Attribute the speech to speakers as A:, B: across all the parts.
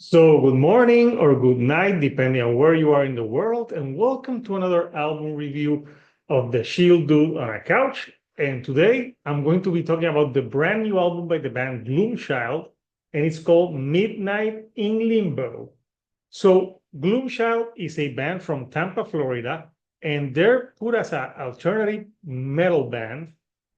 A: So, good morning or good night, depending on where you are in the world, and welcome to another album review of the Shield Dude on a Couch. And today I'm going to be talking about the brand new album by the band Gloomchild, and it's called Midnight in Limbo. So, Gloomchild is a band from Tampa, Florida, and they're put as an alternative metal band,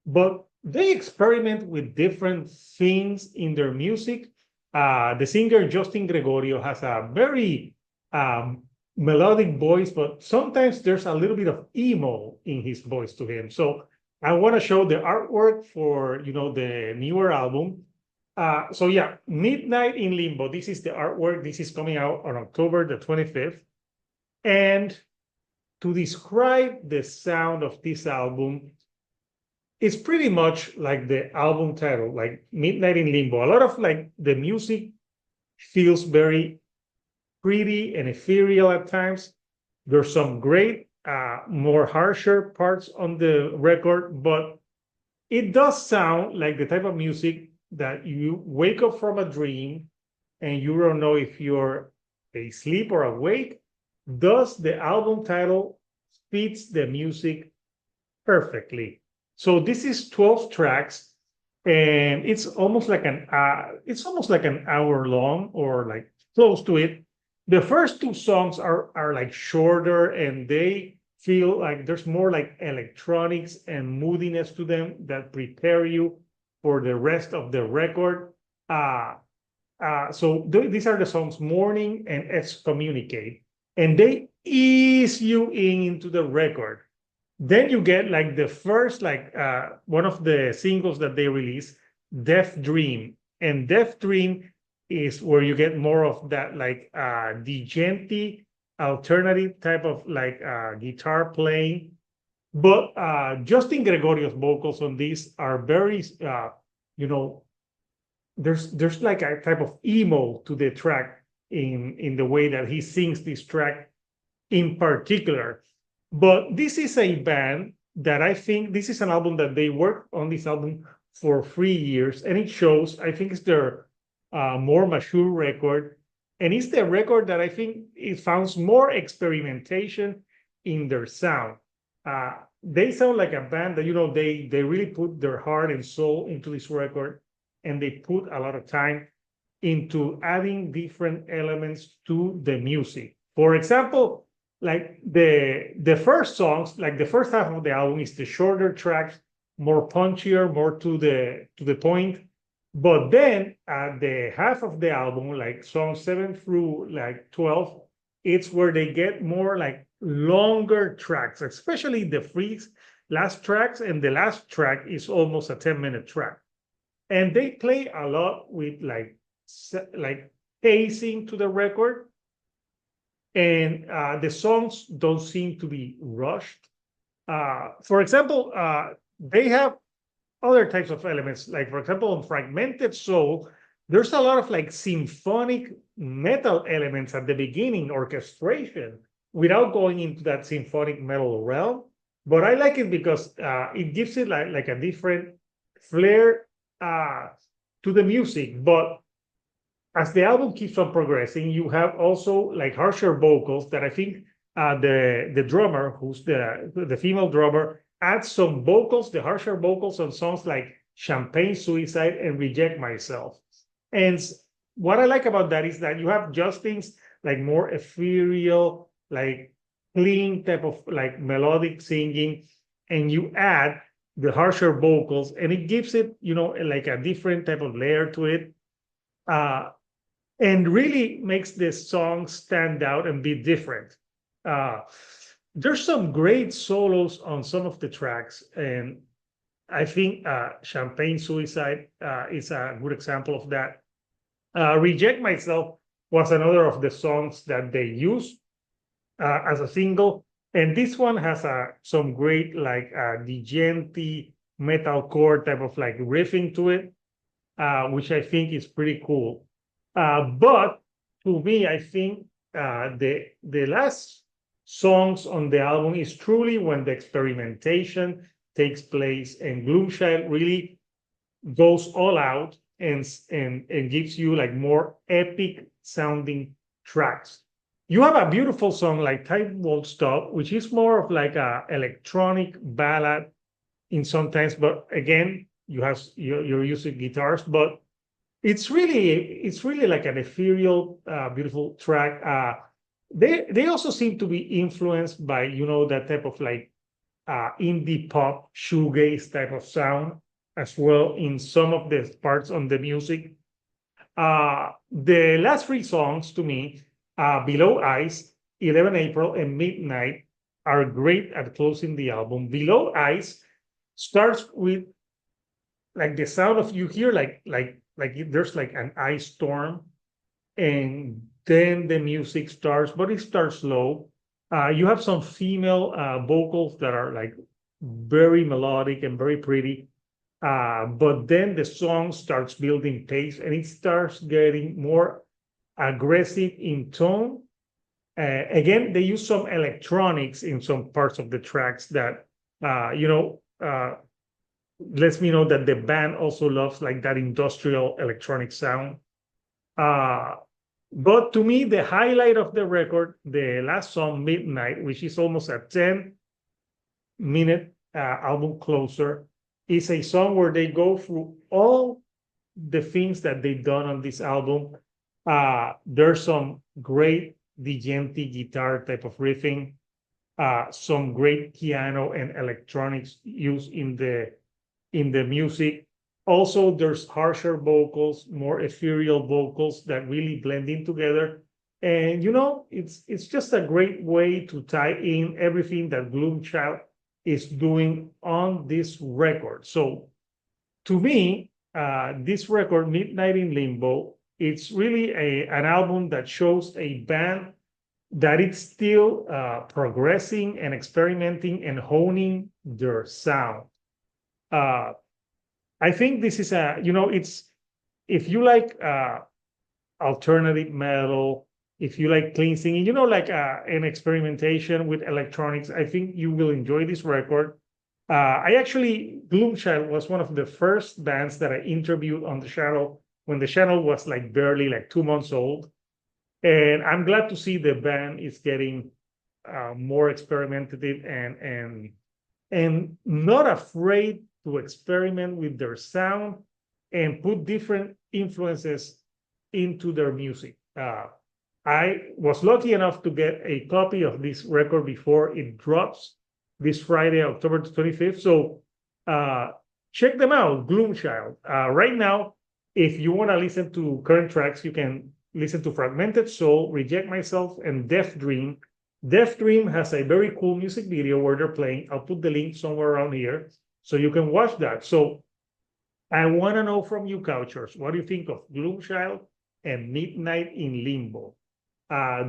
A: but they experiment with different things in their music. The singer Justin Gregorio has a very um, melodic voice, but sometimes there's a little bit of emo in his voice to him. So I want to show the artwork for the newer album. So yeah, Midnight in Limbo. This is the artwork. This is coming out on October the 25th. And to describe the sound of this album, it's pretty much like the album title, like Midnight in Limbo. A lot of like the music feels very pretty and ethereal at times. There's some great, more harsher parts on the record, but it does sound like the type of music that you wake up from a dream and you don't know if you're asleep or awake. Thus, the album title fits the music perfectly. So this is 12 tracks, and it's almost like an hour long or like close to it. The first two songs are like shorter and they feel like there's more like electronics and moodiness to them that prepare you for the rest of the record. Uh, these are the songs Morning and Excommunicate, and they ease you into the record. Then you get like the first, like one of the singles that they release, Death Dream. And Death Dream is where you get more of that like djenti alternative type of like guitar playing. But Justin Gregorio's vocals on this are very you know, there's like a type of emo to the track in the way that he sings this track in particular. But this is a band that I think this is an album that they worked on this album for 3 years, and it shows. I think it's their more mature record, and it's the record that I think it found more experimentation in their sound. They sound like a band that they really put their heart and soul into this record, and they put a lot of time into adding different elements to the music. For example, like the first songs, like the first half of the album is the shorter tracks, more punchier, more to the point. But then at the half of the album, like songs 7 through like 12, it's where they get more like longer tracks, especially the three last tracks, and the last track is almost a 10-minute track. And they play a lot with like pacing to the record, and the songs don't seem to be rushed. For example, they have other types of elements, like for example, on Fragmented Soul, there's a lot of like symphonic metal elements at the beginning, orchestration, without going into that symphonic metal realm. But I like it because it gives it like a different flair to the music. But as the album keeps on progressing, you have also like harsher vocals that I think the drummer, who's the female drummer, adds some vocals, the harsher vocals on songs like Champagne Suicide and Reject Myself. And what I like about that is that you have Justin's like more ethereal, like clean type of like melodic singing, and you add the harsher vocals, and it gives it, like a different type of layer to it. Uh, and really makes this song stand out and be different. Uh, there's some great solos on some of the tracks, and I think Champagne Suicide is a good example of that. Reject Myself was another of the songs that they used as a single, and this one has some great like djenti metalcore type of like riffing to it, which I think is pretty cool. But to me, I think the last songs on the album is truly when the experimentation takes place and Gloomchild really goes all out and gives you like more epic sounding tracks. You have a beautiful song like Time Won't Stop, which is more of like a electronic ballad in sometimes, but again, you're using guitars, but it's really like an ethereal, beautiful track. They also seem to be influenced by that type of like indie pop shoegaze type of sound as well in some of the parts on the music. The last three songs to me, Below Ice, 11 April, and Midnight, are great at closing the album. Below Ice starts with like the sound of you hear there's like an ice storm, and then the music starts, but it starts slow. You have some female vocals that are like very melodic and very pretty. But then the song starts building pace and it starts getting more aggressive in tone. Again, they use some electronics in some parts of the tracks that, lets me know that the band also loves like that industrial electronic sound. Uh, but to me, the highlight of the record, the last song, Midnight, which is almost a 10-minute album closer, is a song where they go through all the things that they've done on this album. There's some great Digenti guitar type of riffing, some great piano and electronics used in the music. Also, there's harsher vocals, more ethereal vocals that really blend in together. And it's just a great way to tie in everything that Gloomchild is doing on this record. So to me, this record, Midnight in Limbo, it's really an album that shows a band that it's still progressing and experimenting and honing their sound. Uh, I think this is it's if you like alternative metal, if you like clean singing, like an experimentation with electronics, I think you will enjoy this record. Gloomchild was one of the first bands that I interviewed on the channel when the channel was like barely like 2 months old. And I'm glad to see the band is getting more experimentative and not afraid to experiment with their sound and put different influences into their music. I was lucky enough to get a copy of this record before it drops this Friday, October 25th. So check them out, Gloomchild. Right now, if you want to listen to current tracks, you can listen to Fragmented Soul, Reject Myself, and Death Dream. Death Dream has a very cool music video where they're playing. I'll put the link somewhere around here so you can watch that. So I want to know from you, Couchers, what do you think of Gloomchild and Midnight in Limbo?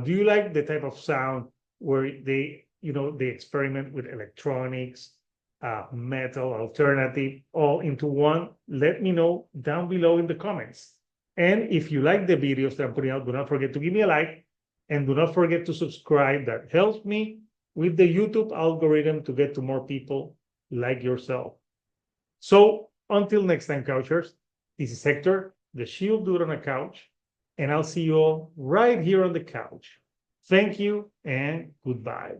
A: Do you like the type of sound where they experiment with electronics, metal, alternative, all into one? Let me know down below in the comments. And if you like the videos that I'm putting out, do not forget to give me a like and do not forget to subscribe. That helps me with the YouTube algorithm to get to more people like yourself. So until next time, Couchers, this is Hector, the Shield Dude on a Couch, and I'll see you all right here on the couch. Thank you and goodbye.